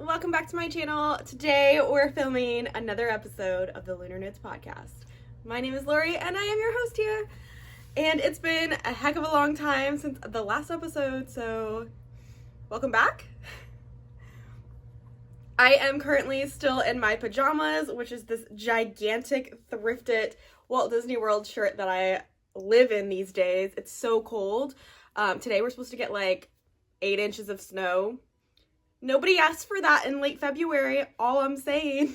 welcome back to my channel. Today we're filming another episode of the Lunar podcast. My name is Lori and I am your host here. And it's been a heck of a long time since the last episode, so welcome back. I am currently still in my pajamas, which is this gigantic thrifted Walt Disney World shirt that I live in these days. It's so cold. Today we're supposed to get like 8 inches of snow. Nobody asked for that in late February, all I'm saying.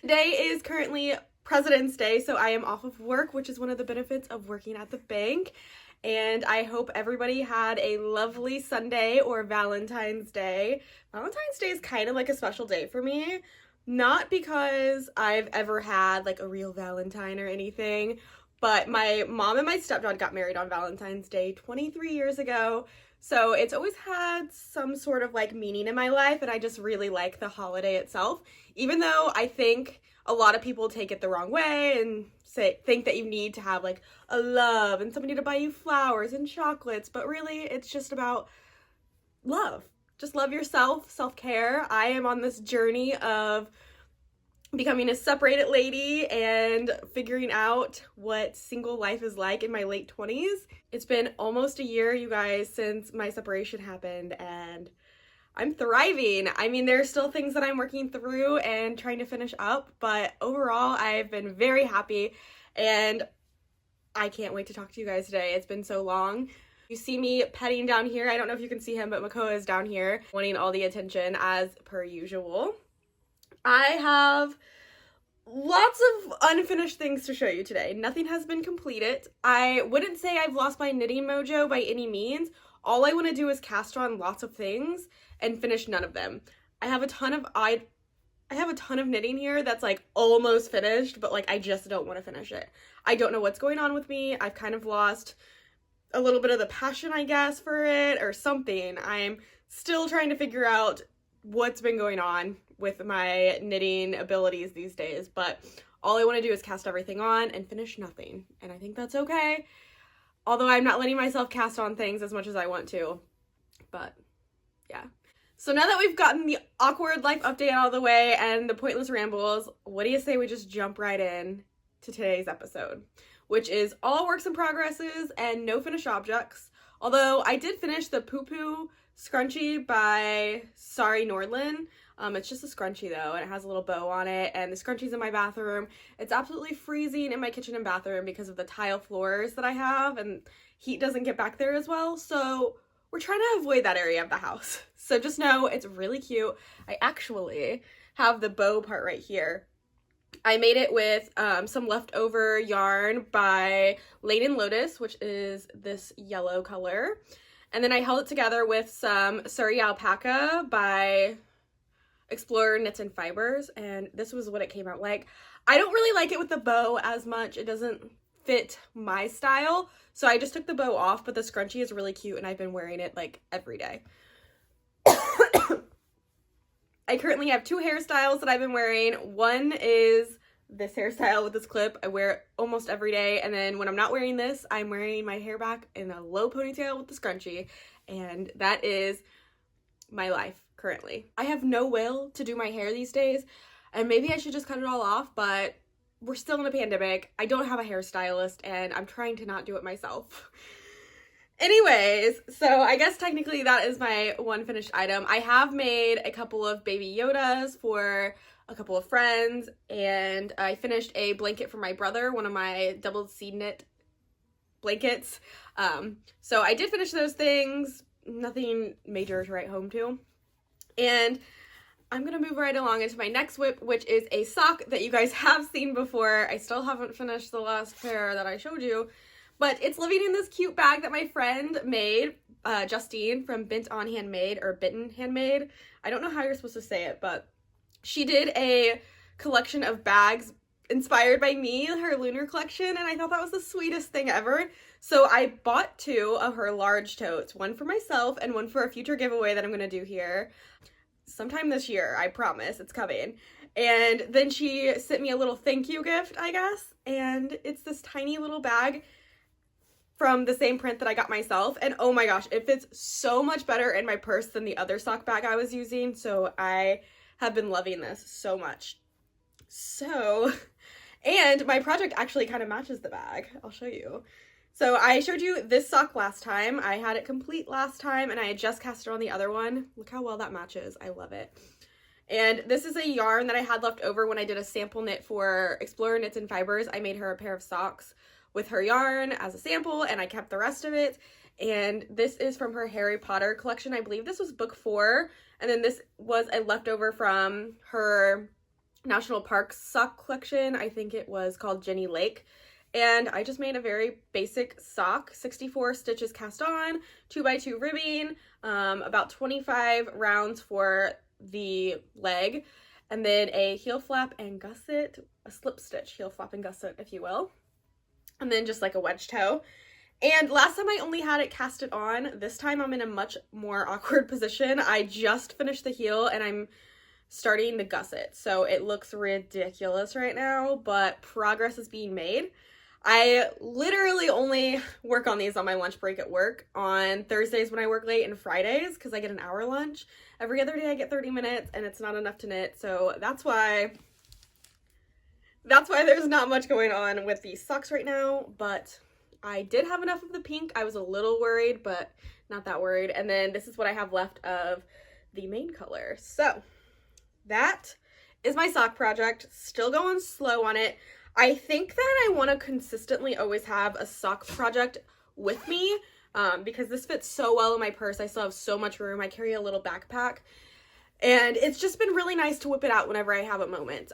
Today is currently President's Day, so I am off of work, which is one of the benefits of working at the bank. And I hope everybody had a lovely Sunday or Valentine's Day. Valentine's Day is kind of like a special day for me. Not because I've ever had like a real Valentine or anything, but my mom and my stepdad got married on Valentine's Day 23 years ago. So it's always had some sort of like meaning in my life, and I just really like the holiday itself, even though I think a lot of people take it the wrong way and think that you need to have like a love and somebody to buy you flowers and chocolates, but really it's just about love. Just love yourself, self-care. I am on this journey of becoming a separated lady and figuring out what single life is like in my late 20s. It's been almost a year, you guys, since my separation happened, and I'm thriving. I mean, there are still things that I'm working through and trying to finish up, but overall, I've been very happy, and I can't wait to talk to you guys today. It's been so long. You see me petting down here. I don't know if you can see him, but Makoa is down here wanting all the attention as per usual. I have lots of unfinished things to show you today. Nothing has been completed. I wouldn't say I've lost my knitting mojo by any means. All I want to do is cast on lots of things and finish none of them. I have a ton of knitting here that's like almost finished, but like I just don't want to finish it. I don't know what's going on with me. I've kind of lost a little bit of the passion, I guess, for it or something. I'm still trying to figure out what's been going on with my knitting abilities these days, but all I want to do is cast everything on and finish nothing, and I think that's okay, although I'm not letting myself cast on things as much as I want to, but yeah. So now that we've gotten the awkward life update out of the way and the pointless rambles, what do you say we just jump right in to today's episode, which is all works in progresses and no finished objects, although I did finish the Poo Poo scrunchie by Sari Nordlund. It's just a scrunchie though, and it has a little bow on it, and the scrunchie's in my bathroom. It's absolutely freezing in my kitchen and bathroom because of the tile floors that I have, and heat doesn't get back there as well, so we're trying to avoid that area of the house. So just know it's really cute. I actually have the bow part right here. I made it with some leftover yarn by Laden Lotus, which is this yellow color. And then I held it together with some Surrey Alpaca by Explorer Knits and Fibers, and this was what it came out like. I don't really like it with the bow as much. It doesn't fit my style, so I just took the bow off, but the scrunchie is really cute, and I've been wearing it like every day. I currently have 2 hairstyles that I've been wearing. One is this hairstyle with this clip. I wear it almost every day, and then when I'm not wearing this, I'm wearing my hair back in a low ponytail with the scrunchie, and that is my life currently. I have no will to do my hair these days, and maybe I should just cut it all off, but we're still in a pandemic. I don't have a hairstylist, and I'm trying to not do it myself. Anyways, so I guess technically that is my one finished item. I have made a couple of baby Yodas for a couple of friends, and I finished a blanket for my brother, one of my double seed knit blankets. So I did finish those things, nothing major to write home to. And I'm gonna move right along into my next whip, which is a sock that you guys have seen before. I still haven't finished the last pair that I showed you, but it's living in this cute bag that my friend made, Justine from Bitten Handmade. I don't know how you're supposed to say it, but she did a collection of bags inspired by me, her Lunar collection, and I thought that was the sweetest thing ever. So I bought 2 of her large totes, one for myself and one for a future giveaway that I'm gonna do here sometime this year. I promise, it's coming. And then she sent me a little thank you gift, I guess, and it's this tiny little bag from the same print that I got myself, and oh my gosh, it fits so much better in my purse than the other sock bag I was using, so I have been loving this so much. So, and my project actually kind of matches the bag. I'll show you. So I showed you this sock last time. I had it complete last time, and I had just cast it on the other one. Look how well that matches. I love it. And this is a yarn that I had left over when I did a sample knit for Explorer Knits and Fibers. I made her a pair of socks with her yarn as a sample, and I kept the rest of it. And this is from her Harry Potter collection. I believe this was book 4. And then this was a leftover from her National Parks sock collection. I think it was called Jenny Lake. And I just made a very basic sock, 64 stitches cast on, 2x2 ribbing, about 25 rounds for the leg, and then a heel flap and gusset, a slip stitch, heel flap and gusset, if you will. And then just like a wedge toe. And last time I only had it casted on. This time I'm in a much more awkward position. I just finished the heel and I'm starting the gusset. So it looks ridiculous right now, but progress is being made. I literally only work on these on my lunch break at work, on Thursdays when I work late, and Fridays because I get an hour lunch. Every other day I get 30 minutes and it's not enough to knit. So that's why there's not much going on with these socks right now, but I did have enough of the pink. I was a little worried, but not that worried. And then this is what I have left of the main color. So that is my sock project. Still going slow on it. I think that I want to consistently always have a sock project with me because this fits so well in my purse. I still have so much room. I carry a little backpack, and it's just been really nice to whip it out whenever I have a moment,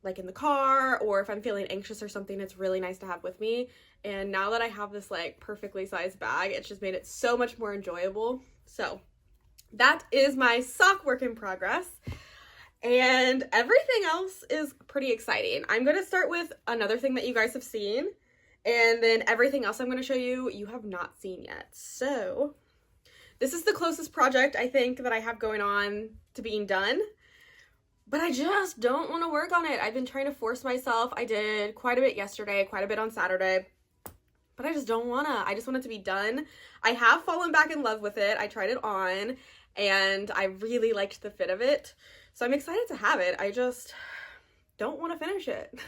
like in the car, or if I'm feeling anxious or something. It's really nice to have with me. And now that I have this like perfectly sized bag, it's just made it so much more enjoyable. So that is my sock work in progress. And everything else is pretty exciting. I'm going to start with another thing that you guys have seen, and then everything else I'm going to show you, you have not seen yet. So this is the closest project I think that I have going on to being done, but I just don't want to work on it. I've been trying to force myself. I did quite a bit yesterday, quite a bit on Saturday, but I just don't want to. I just want it to be done. I have fallen back in love with it. I tried it on, and I really liked the fit of it. So I'm excited to have it. I just don't want to finish it.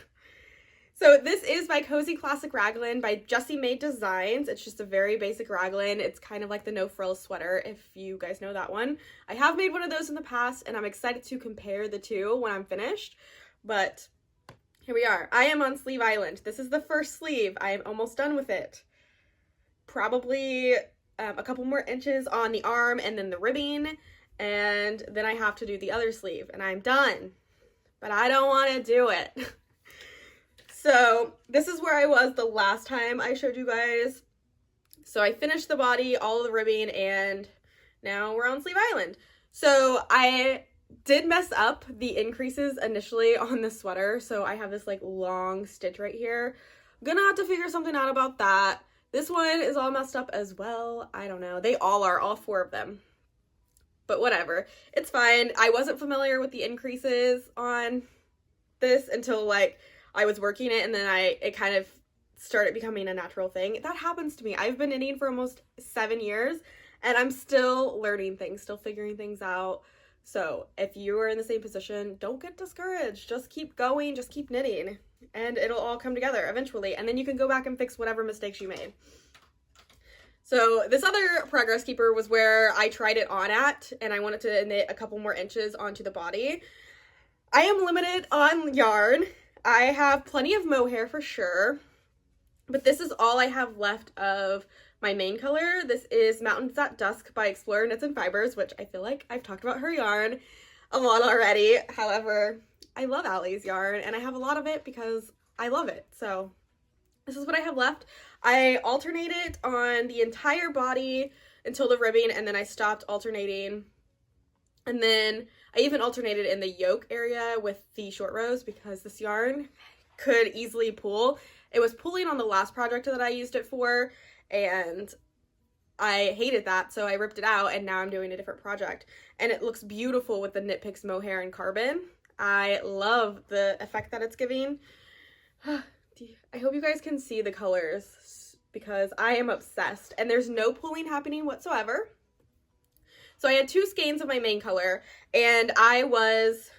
So this is my Cozy Classic Raglan by Jessie Made Designs. It's just a very basic raglan. It's kind of like the no frills sweater, if you guys know that one. I have made one of those in the past, and I'm excited to compare the two when I'm finished. But here we are. I am on Sleeve Island. This is the first sleeve. I am almost done with it. Probably a couple more inches on the arm and then the ribbing. And then I have to do the other sleeve, and I'm done, but I don't want to do it. So this is where I was the last time I showed you guys. So I finished the body, all of the ribbing, and now we're on Sleeve Island. So I did mess up the increases initially on the sweater. So I have this like long stitch right here. I'm gonna have to figure something out about that. This one is all messed up as well. I don't know. They all are, all 4 of them. But whatever, it's fine. I wasn't familiar with the increases on this until like I was working it, and then it kind of started becoming a natural thing. That happens to me. I've been knitting for almost 7 years, and I'm still learning things, still figuring things out. So if you are in the same position, don't get discouraged. Just keep going, just keep knitting, and it'll all come together eventually. And then you can go back and fix whatever mistakes you made. So this other progress keeper was where I tried it on at, and I wanted to knit a couple more inches onto the body. I am limited on yarn. I have plenty of mohair for sure, but this is all I have left of my main color. This is Mountains at Dusk by Explorer Knits and Fibers, which I feel like I've talked about her yarn a lot already. However, I love Allie's yarn, and I have a lot of it because I love it. So this is what I have left. I alternated on the entire body until the ribbing, and then I stopped alternating. And then I even alternated in the yoke area with the short rows because this yarn could easily pull. It was pulling on the last project that I used it for, and I hated that, so I ripped it out, and now I'm doing a different project. And it looks beautiful with the Knit Picks mohair and carbon. I love the effect that it's giving. I hope you guys can see the colors because I am obsessed, and there's no pulling happening whatsoever. So I had two skeins of my main color, and I was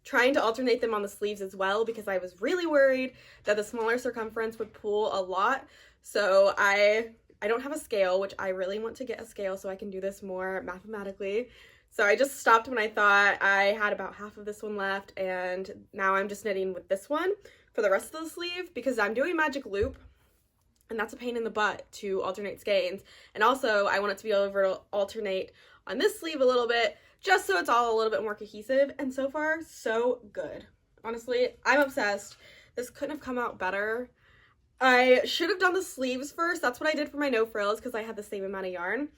trying to alternate them on the sleeves as well because I was really worried that the smaller circumference would pull a lot. So I don't have a scale, which I really want to get a scale so I can do this more mathematically. So I just stopped when I thought I had about half of this one left, and now I'm just knitting with this one for the rest of the sleeve because I'm doing magic loop, and that's a pain in the butt to alternate skeins. And also I want it to be able to alternate on this sleeve a little bit just so it's all a little bit more cohesive, and so far so good. Honestly, I'm obsessed. This couldn't have come out better. I should have done the sleeves first. That's what I did for my no frills because I had the same amount of yarn.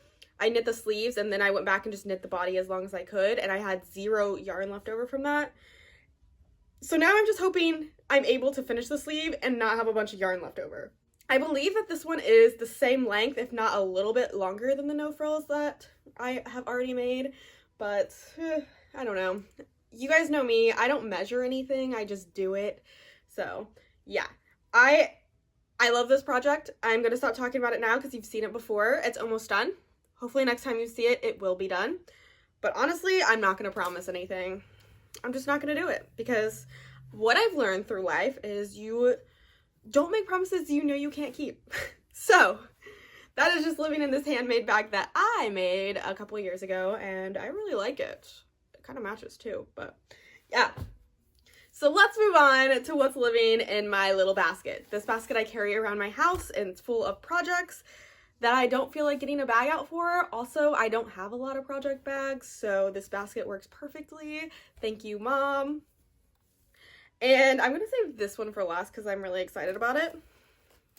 I knit the sleeves and then I went back and just knit the body as long as I could, and I had 0 yarn left over from that. So now I'm just hoping I'm able to finish the sleeve and not have a bunch of yarn left over. I believe that this one is the same length, if not a little bit longer than the no frills that I have already made, but I don't know. You guys know me, I don't measure anything, I just do it. So yeah, I love this project. I'm gonna stop talking about it now because you've seen it before. It's almost done. Hopefully next time you see it, it will be done. But honestly, I'm not gonna promise anything. I'm just not gonna do it because what I've learned through life is you don't make promises you know you can't keep. So that is just living in this handmade bag that I made a couple years ago, and I really like it. It kind of matches too, but yeah. So let's move on to what's living in my little basket. This basket I carry around my house, and it's full of projects that I don't feel like getting a bag out for. Also, I don't have a lot of project bags, so this basket works perfectly. Thank you, Mom. And I'm gonna save this one for last because I'm really excited about it.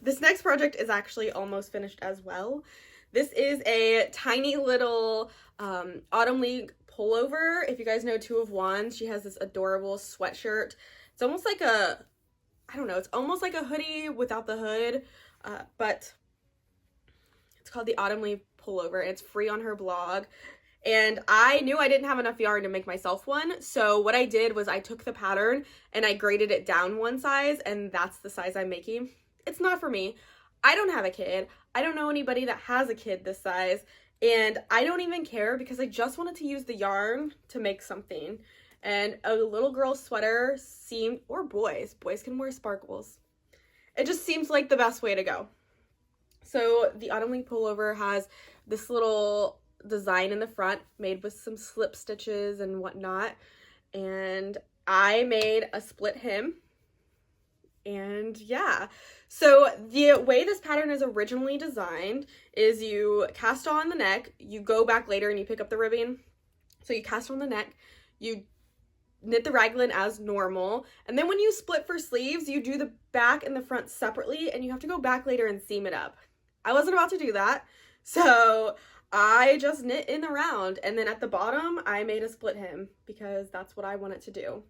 This next project is actually almost finished as well. This is a tiny little Autumn League pullover. If you guys know Two of Wands, she has this adorable sweatshirt. It's almost like a, I don't know, it's almost like a hoodie without the hood, but it's called the Autumn League pullover, and it's free on her blog. And I knew I didn't have enough yarn to make myself one, so what I did was I took the pattern and I graded it down one size, and that's the size I'm making. It's not for me. I don't have a kid. I don't know anybody that has a kid this size, and I don't even care because I just wanted to use the yarn to make something. And a little girl sweater seemed, or boys can wear sparkles. It just seems like the best way to go. So the Autumn League pullover has this little design in the front made with some slip stitches and whatnot, and I made a split hem. And yeah, so the way this pattern is originally designed is you cast on the neck, you go back later and you pick up the ribbing. So you cast on the neck, you knit the raglan as normal, and then when you split for sleeves, you do the back and the front separately, and you have to go back later and seam it up. I wasn't about to do that, so I just knit in the round, and then at the bottom I made a split hem because that's what I wanted to do.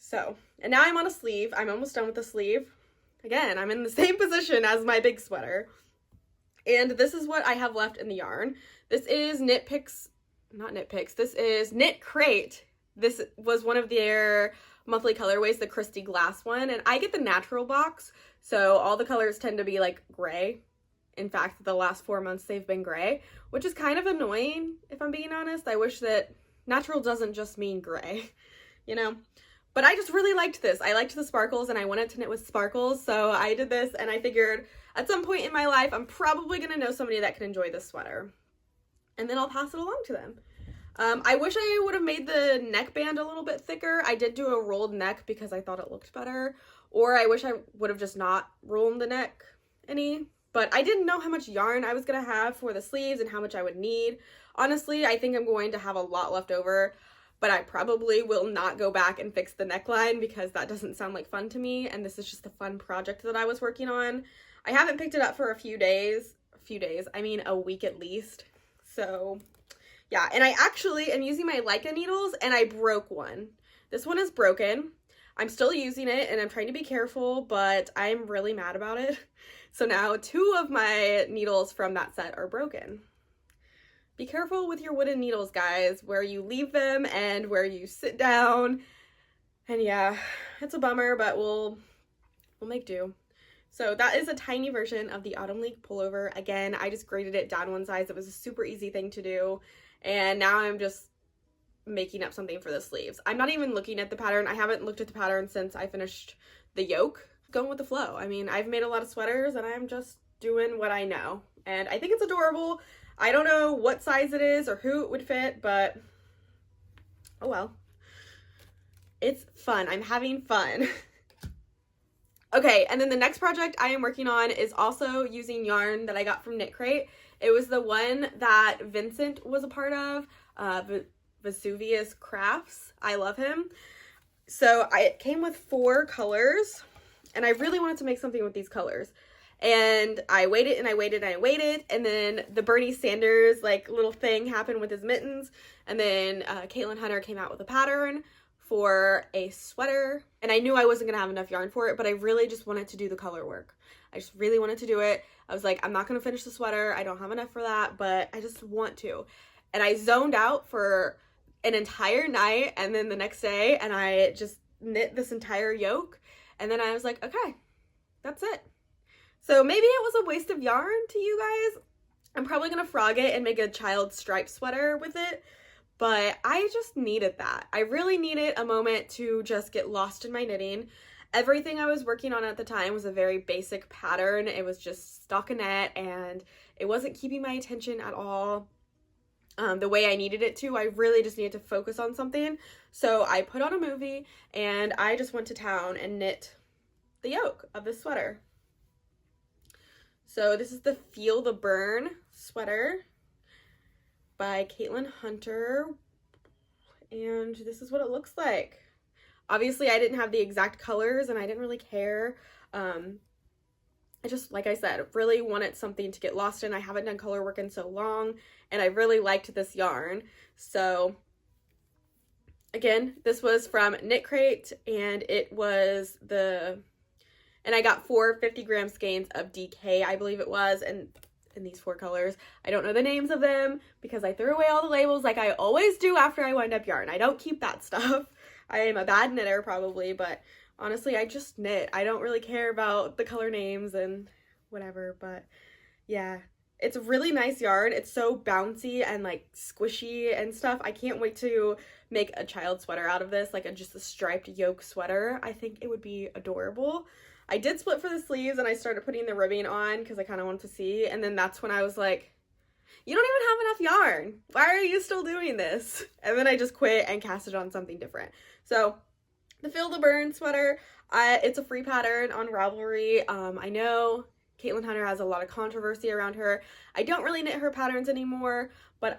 So, and now I'm on a sleeve. I'm almost done with the sleeve. Again, I'm in the same position as my big sweater. And this is what I have left in the yarn. This is this is Knit Crate. This was one of their monthly colorways, the Christy Glass one, and I get the natural box, so all the colors tend to be like gray. In fact, the last 4 months they've been gray, which is kind of annoying if I'm being honest. I wish that natural doesn't just mean gray, you know? But I just really liked this. I liked the sparkles and I wanted to knit with sparkles, so I did this, and I figured at some point in my life I'm probably going to know somebody that can enjoy this sweater. And then I'll pass it along to them. I wish I would have made the neckband a little bit thicker. I did do a rolled neck because I thought it looked better. Or I wish I would have just not rolled the neck any. But I didn't know how much yarn I was going to have for the sleeves and how much I would need. Honestly, I think I'm going to have a lot left over. But I probably will not go back and fix the neckline because that doesn't sound like fun to me. And this is just a fun project that I was working on. I haven't picked it up for a week at least. So yeah, and I actually am using my Leica needles and I broke one. This one is broken. I'm still using it and I'm trying to be careful, but I'm really mad about it. So now 2 of my needles from that set are broken. Be careful with your wooden needles, guys, where you leave them and where you sit down. And yeah, it's a bummer, but we'll make do. So that is a tiny version of the Autumn League pullover. Again, I just graded it down one size. It was a super easy thing to do. and now I'm just making up something for the sleeves. I'm not even looking at the pattern. I haven't looked at the pattern since I finished the yoke. Going with the flow. I mean, I've made a lot of sweaters and I'm just doing what I know, and I think it's adorable. I don't know what size it is or who it would fit, but oh well. It's fun. I'm having fun. Okay, and then the next project I am working on is also using yarn that I got from Knit Crate. It was the one that Vincent was a part of, Vesuvius Crafts. I love him. So it came with 4 colors, and I really wanted to make something with these colors. And I waited and I waited and I waited, and then the Bernie Sanders like little thing happened with his mittens, and then Caitlin Hunter came out with a pattern for a sweater, and I knew I wasn't gonna have enough yarn for it, but I really just wanted to do the color work. I just really wanted to do it. I was like, I'm not gonna finish the sweater. I don't have enough for that, but I just want to. And I zoned out for an entire night, and then the next day, and I just knit this entire yoke, and then I was like, okay, that's it. So maybe it was a waste of yarn to you guys. I'm probably gonna frog it and make a child striped sweater with it, but I just needed that. I really needed a moment to just get lost in my knitting. Everything I was working on at the time was a very basic pattern. It was just stockinette, and it wasn't keeping my attention at all the way I needed it to. I really just needed to focus on something. So I put on a movie, and I just went to town and knit the yoke of this sweater. So this is the Feel the Burn sweater by Caitlin Hunter, and this is what it looks like. Obviously, I didn't have the exact colors, and I didn't really care. I just, like I said, really wanted something to get lost in. I haven't done color work in so long, and I really liked this yarn. So again, this was from Knit Crate, and it was and I got 4 50-gram skeins of DK, I believe it was, and in these 4 colors. I don't know the names of them because I threw away all the labels like I always do after I wind up yarn. I don't keep that stuff. I am a bad knitter probably, but honestly, I just knit. I don't really care about the color names and whatever, but yeah. It's a really nice yarn. It's so bouncy and like squishy and stuff. I can't wait to make a child sweater out of this, like just a striped yoke sweater. I think it would be adorable. I did split for the sleeves, and I started putting the ribbing on because I kind of wanted to see, and then that's when I was like, you don't even have enough yarn. Why are you still doing this? And then I just quit and cast it on something different. So the Feel the Burn sweater, it's a free pattern on Ravelry. I know Caitlin Hunter has a lot of controversy around her. I don't really knit her patterns anymore, but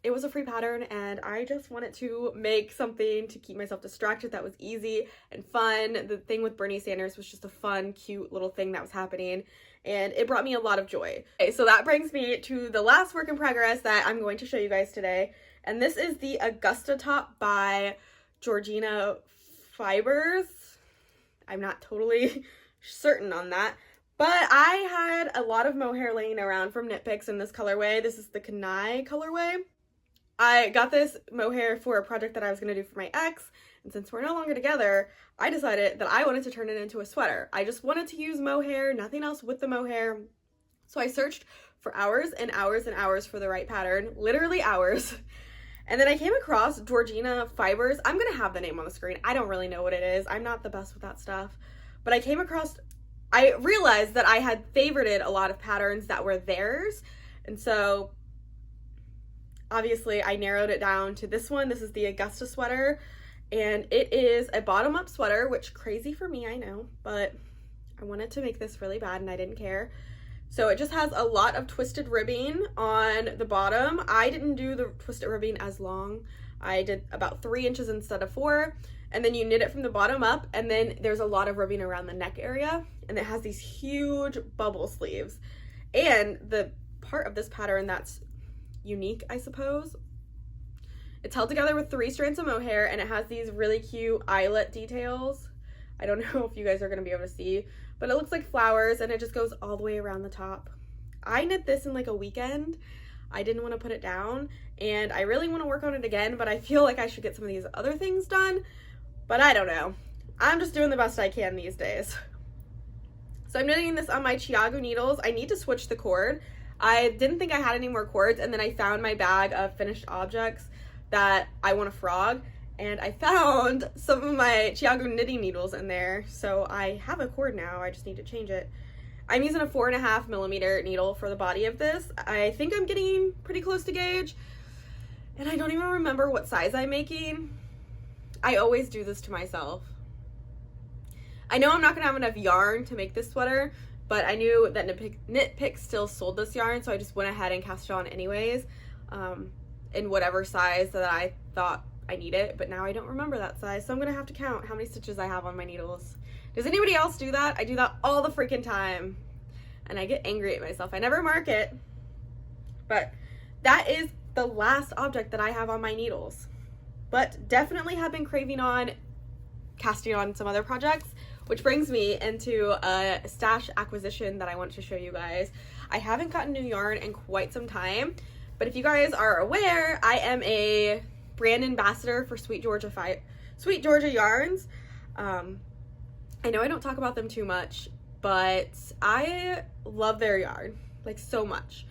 it was a free pattern, and I just wanted to make something to keep myself distracted that was easy and fun. The thing with Bernie Sanders was just a fun, cute little thing that was happening, and it brought me a lot of joy. Okay, so that brings me to the last work in progress that I'm going to show you guys today, and this is the Augusta top by Georgina Fibers. I'm not totally certain on that. But I had a lot of mohair laying around from Knit Picks in this colorway. This is the Kanai colorway. I got this mohair for a project that I was going to do for my ex, and since we're no longer together, I decided that I wanted to turn it into a sweater. I just wanted to use mohair, nothing else with the mohair. So I searched for hours and hours and hours for the right pattern, literally hours. And then I came across Georgina Fibers. I'm going to have the name on the screen. I don't really know what it is. I'm not the best with that stuff. But I realized that I had favorited a lot of patterns that were theirs, and so obviously I narrowed it down to this one. This is the Augusta sweater, and it is a bottom-up sweater, which crazy for me, I know, but I wanted to make this really bad and I didn't care. So it just has a lot of twisted ribbing on the bottom. I didn't do the twisted ribbing as long. I did about 3 inches instead of 4. And then you knit it from the bottom up, and then there's a lot of ribbing around the neck area, and it has these huge bubble sleeves. And the part of this pattern that's unique, I suppose, it's held together with 3 strands of mohair, and it has these really cute eyelet details. I don't know if you guys are going to be able to see, but it looks like flowers, and it just goes all the way around the top. I knit this in like a weekend. I didn't want to put it down, and I really want to work on it again, but I feel like I should get some of these other things done. But I don't know. I'm just doing the best I can these days. So I'm knitting this on my Chiago needles. I need to switch the cord. I didn't think I had any more cords, and then I found my bag of finished objects that I want to frog, and I found some of my Chiago knitting needles in there, so I have a cord now. I just need to change it. I'm using a 4.5mm needle for the body of this. I think I'm getting pretty close to gauge, and I don't even remember what size I'm making. I always do this to myself. I know I'm not gonna have enough yarn to make this sweater, but I knew that Knit Pick still sold this yarn, so I just went ahead and cast it on anyways, in whatever size that I thought I needed, but now I don't remember that size, so I'm gonna have to count how many stitches I have on my needles. Does anybody else do that? I do that all the freaking time, and I get angry at myself. I never mark it, but that is the last object that I have on my needles. But definitely have been craving on casting on some other projects, which brings me into a stash acquisition that I want to show you guys. I haven't gotten new yarn in quite some time, but if you guys are aware, I am a brand ambassador for Sweet Georgia Yarns. I know I don't talk about them too much, but I love their yarn, like, so much.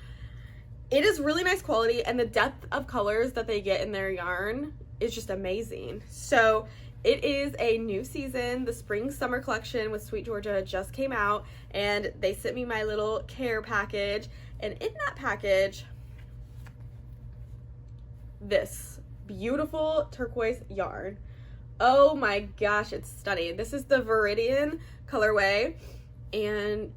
It is really nice quality, and the depth of colors that they get in their yarn is just amazing. So it is a new season. The spring summer collection with Sweet Georgia just came out, and they sent me my little care package, and in that package, this beautiful turquoise yarn. Oh my gosh, it's stunning. This is the Viridian colorway, and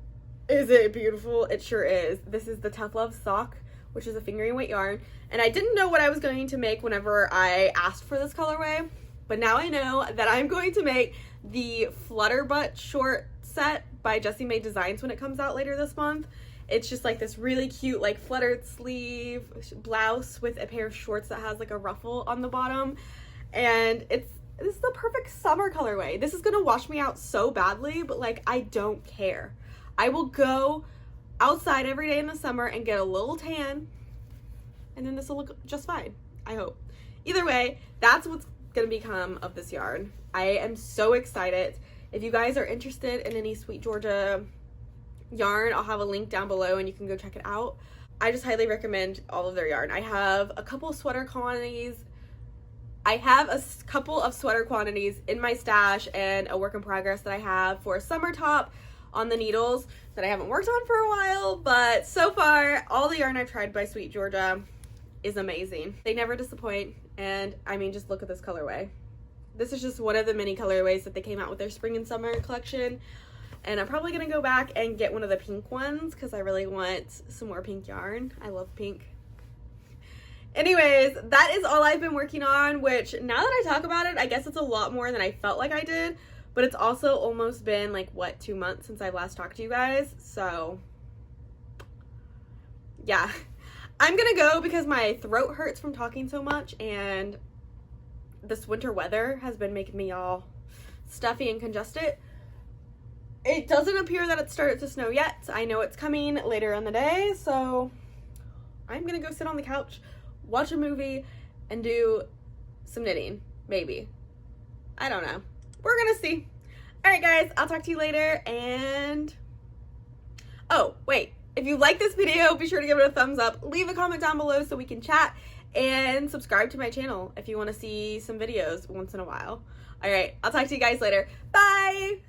is it beautiful? It sure is. This is the Tough Love sock, which is a fingering weight yarn, and I didn't know what I was going to make whenever I asked for this colorway, but now I know that I'm going to make the Flutter Butt short set by Jessie Made Designs when it comes out later this month. It's just like this really cute, like, fluttered sleeve blouse with a pair of shorts that has like a ruffle on the bottom, and this is the perfect summer colorway. This is gonna wash me out so badly, but like, I don't care. I will go outside every day in the summer and get a little tan, and then this will look just fine, I hope. Either way, that's what's gonna become of this yarn. I am so excited. If you guys are interested in any Sweet Georgia yarn, I'll have a link down below and you can go check it out. I just highly recommend all of their yarn. I have a couple of sweater quantities. I have a couple of sweater quantities in my stash and a work in progress that I have for a summer top on the needles that I haven't worked on for a while, but so far all the yarn I've tried by Sweet Georgia is amazing. They never disappoint, and I mean, just look at this colorway. This is just one of the many colorways that they came out with their spring and summer collection, and I'm probably gonna go back and get one of the pink ones because I really want some more pink yarn. I love pink. Anyways, that is all I've been working on, which now that I talk about it, I guess it's a lot more than I felt like I did, but it's also almost been like, what, 2 months since I've last talked to you guys, so yeah. I'm gonna go because my throat hurts from talking so much, and this winter weather has been making me all stuffy and congested. It doesn't appear that it started to snow yet. I know it's coming later in the day, so I'm gonna go sit on the couch, watch a movie, and do some knitting, maybe. I don't know. We're gonna see. All right, guys, I'll talk to you later, and oh, wait. If you like this video, be sure to give it a thumbs up, leave a comment down below so we can chat, and subscribe to my channel if you want to see some videos once in a while. All right, I'll talk to you guys later. Bye!